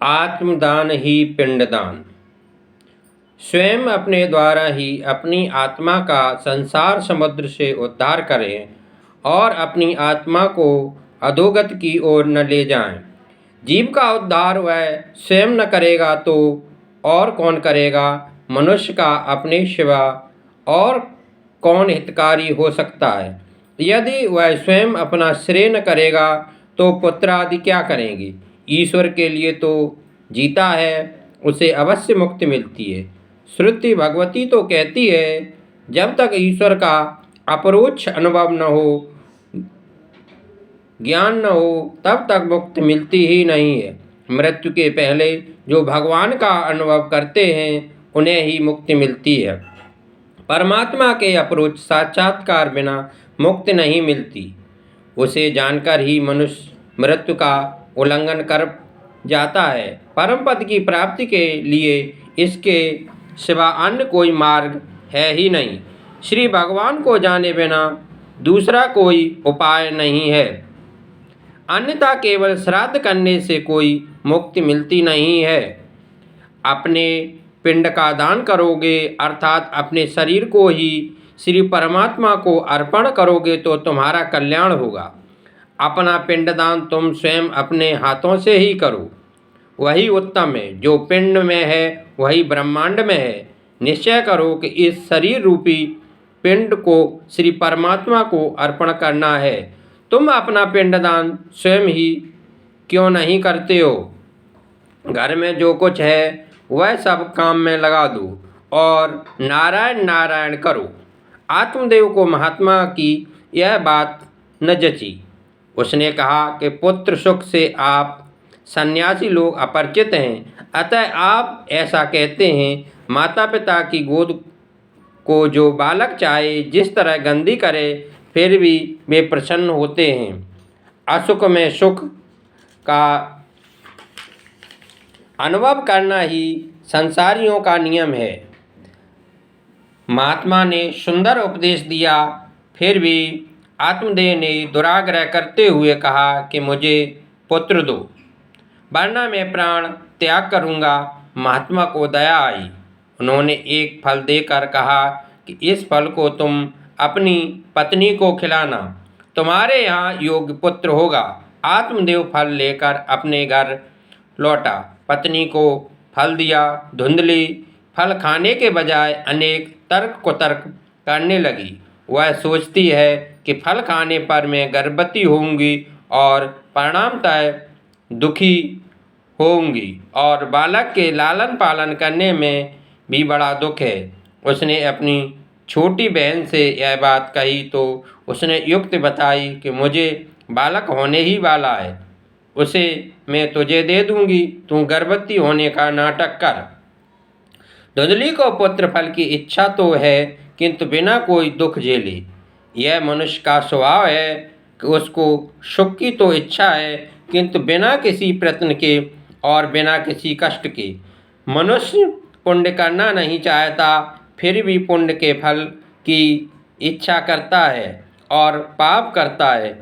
आत्मदान ही पिंडदान। स्वयं अपने द्वारा ही अपनी आत्मा का संसार समुद्र से उद्धार करें और अपनी आत्मा को अधोगति की ओर न ले जाएं। जीव का उद्धार वह स्वयं न करेगा तो और कौन करेगा? मनुष्य का अपने सिवा और कौन हितकारी हो सकता है? यदि वह स्वयं अपना श्रेय न करेगा तो पुत्र आदि क्या करेंगे? ईश्वर के लिए तो जीता है, उसे अवश्य मुक्ति मिलती है। श्रुति भगवती तो कहती है, जब तक ईश्वर का अपरोक्ष अनुभव न हो, ज्ञान न हो, तब तक मुक्ति मिलती ही नहीं है। मृत्यु के पहले जो भगवान का अनुभव करते हैं उन्हें ही मुक्ति मिलती है। परमात्मा के अपरोक्ष साक्षात्कार बिना मुक्ति नहीं मिलती। उसे जानकर ही मनुष्य मृत्यु का उल्लंघन कर जाता है। परम पद की प्राप्ति के लिए इसके सिवा अन्य कोई मार्ग है ही नहीं। श्री भगवान को जाने बिना दूसरा कोई उपाय नहीं है, अन्यथा केवल श्राद्ध करने से कोई मुक्ति मिलती नहीं है। अपने पिंड का दान करोगे अर्थात अपने शरीर को ही श्री परमात्मा को अर्पण करोगे तो तुम्हारा कल्याण होगा। अपना पिंडदान तुम स्वयं अपने हाथों से ही करो, वही उत्तम है। जो पिंड में है वही ब्रह्मांड में है। निश्चय करो कि इस शरीर रूपी पिंड को श्री परमात्मा को अर्पण करना है। तुम अपना पिंडदान स्वयं ही क्यों नहीं करते हो? घर में जो कुछ है वह सब काम में लगा दो और नारायण नारायण करो। आत्मदेव को महात्मा की यह बात न जची। उसने कहा कि पुत्र सुख से आप सन्यासी लोग अपरिचित हैं, अतः आप ऐसा कहते हैं। माता पिता की गोद को जो बालक चाहे जिस तरह गंदी करे फिर भी वे प्रसन्न होते हैं। असुख में सुख का अनुभव करना ही संसारियों का नियम है। महात्मा ने सुंदर उपदेश दिया, फिर भी आत्मदेव ने दुराग्रह करते हुए कहा कि मुझे पुत्र दो, वरना मैं प्राण त्याग करूँगा। महात्मा को दया आई। उन्होंने एक फल देकर कहा कि इस फल को तुम अपनी पत्नी को खिलाना, तुम्हारे यहाँ योग्य पुत्र होगा। आत्मदेव फल लेकर अपने घर लौटा, पत्नी को फल दिया। धुंधली फल खाने के बजाय अनेक तर्क कुतर्क करने लगी। वह सोचती है कि फल खाने पर मैं गर्भवती होंगी और परिणामतः दुखी होंगी और बालक के लालन पालन करने में भी बड़ा दुख है। उसने अपनी छोटी बहन से यह बात कही तो उसने युक्ति बताई कि मुझे बालक होने ही वाला है, उसे मैं तुझे दे दूंगी, तू गर्भवती होने का नाटक कर। धुंधली को पुत्र फल की इच्छा तो है किंतु बिना कोई दुख झेले। यह मनुष्य का स्वभाव है कि उसको सुख की तो इच्छा है किंतु बिना किसी प्रयत्न के और बिना किसी कष्ट के। मनुष्य पुण्य करना नहीं चाहता, फिर भी पुण्य के फल की इच्छा करता है और पाप करता है,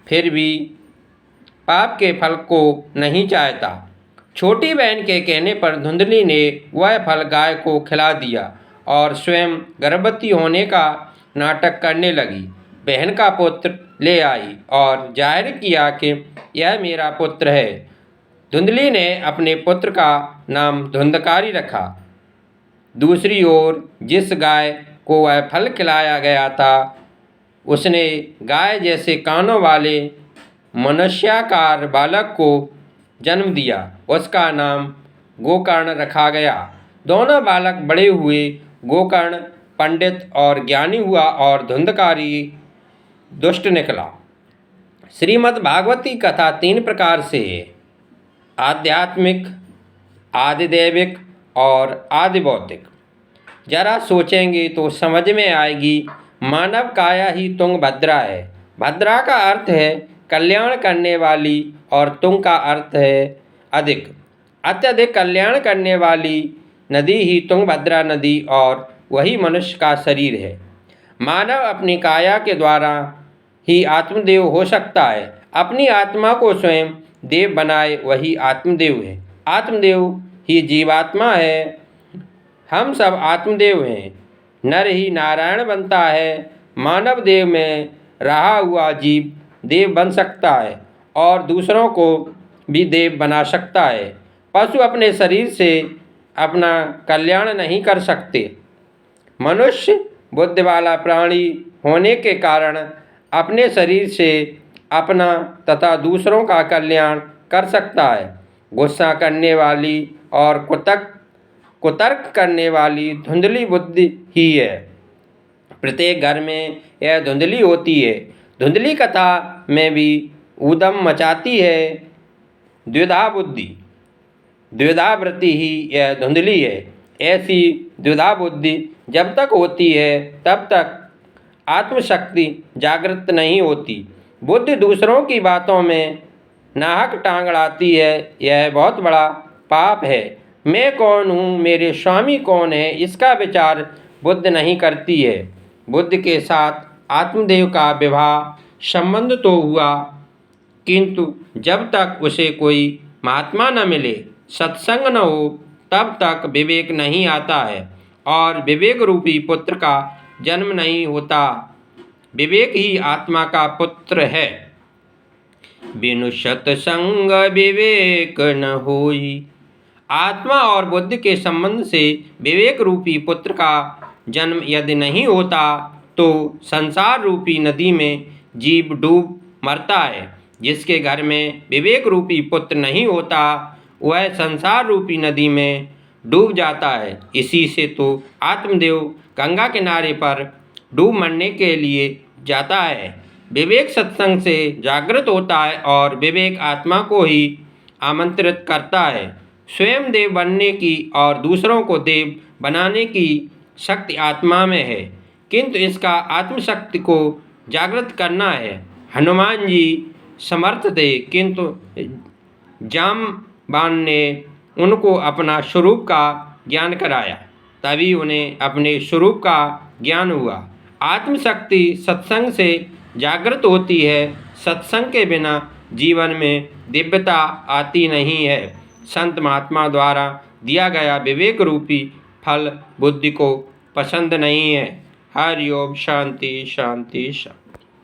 फिर भी पाप के फल को नहीं चाहता। छोटी बहन के कहने पर धुंधली ने वह फल गाय को खिला दिया और स्वयं गर्भवती होने का नाटक करने लगी। बहन का पुत्र ले आई और जाहिर किया कि यह मेरा पुत्र है। धुंधली ने अपने पुत्र का नाम धुंधकारी रखा। दूसरी ओर जिस गाय को वह फल खिलाया गया था उसने गाय जैसे कानों वाले मनुष्याकार बालक को जन्म दिया। उसका नाम गोकर्ण रखा गया। दोनों बालक बड़े हुए। गोकर्ण पंडित और ज्ञानी हुआ और धुंधकारी दुष्ट निकला। श्रीमद् भागवती कथा 3 प्रकार से है, आध्यात्मिक, आदिदैविक और आदिभौतिक। जरा सोचेंगे तो समझ में आएगी। मानव काया ही तुंगभद्रा है। भद्रा का अर्थ है कल्याण करने वाली और तुंग का अर्थ है अधिक। अत्यधिक कल्याण करने वाली नदी ही तुंगभद्रा नदी और वही मनुष्य का शरीर है। मानव अपनी काया के द्वारा ही आत्मदेव हो सकता है। अपनी आत्मा को स्वयं देव बनाए वही आत्मदेव है। आत्मदेव ही जीवात्मा है। हम सब आत्मदेव हैं। नर ही नारायण बनता है। मानव देव में रहा हुआ जीव देव बन सकता है और दूसरों को भी देव बना सकता है। पशु अपने शरीर से अपना कल्याण नहीं कर सकते। मनुष्य बुद्धि वाला प्राणी होने के कारण अपने शरीर से अपना तथा दूसरों का कल्याण कर सकता है। गुस्सा करने वाली और कुतर्क करने वाली धुंधली बुद्धि ही है। प्रत्येक घर में यह धुंधली होती है। धुंधली कथा में भी ऊधम मचाती है। द्विधा बुद्धि, द्विधा वृत्ति ही यह धुंधली है। ऐसी द्विधा बुद्धि जब तक होती है तब तक आत्मशक्ति जागृत नहीं होती। बुद्धि दूसरों की बातों में नाहक टांग अड़ाती है। यह बहुत बड़ा पाप है। मैं कौन हूँ, मेरे स्वामी कौन है, इसका विचार बुद्धि नहीं करती है। बुद्धि के साथ आत्मदेव का विवाह संबंध तो हुआ, किंतु जब तक उसे कोई महात्मा न मिले, सत्संग न हो, तब तक विवेक नहीं आता है और विवेक रूपी पुत्र का जन्म नहीं होता। विवेक ही आत्मा का पुत्र है। बिनु सत्संग विवेक न होई। आत्मा और बुद्धि के संबंध से विवेक रूपी पुत्र का जन्म यदि नहीं होता तो संसार रूपी नदी में जीव डूब मरता है। जिसके घर में विवेक रूपी पुत्र नहीं होता वह संसार रूपी नदी में डूब जाता है। इसी से तो आत्मदेव गंगा किनारे पर डूब मरने के लिए जाता है। विवेक सत्संग से जागृत होता है और विवेक आत्मा को ही आमंत्रित करता है। स्वयं देव बनने की और दूसरों को देव बनाने की शक्ति आत्मा में है, किंतु इसका आत्मशक्ति को जागृत करना है। हनुमान जी समर्थ थे, किंतु जामवान ने उनको अपना स्वरूप का ज्ञान कराया, तभी उन्हें अपने स्वरूप का ज्ञान हुआ। आत्मशक्ति सत्संग से जागृत होती है। सत्संग के बिना जीवन में दिव्यता आती नहीं है। संत महात्मा द्वारा दिया गया विवेक रूपी फल बुद्धि को पसंद नहीं है। हरि ओम। शांति शांति शांति।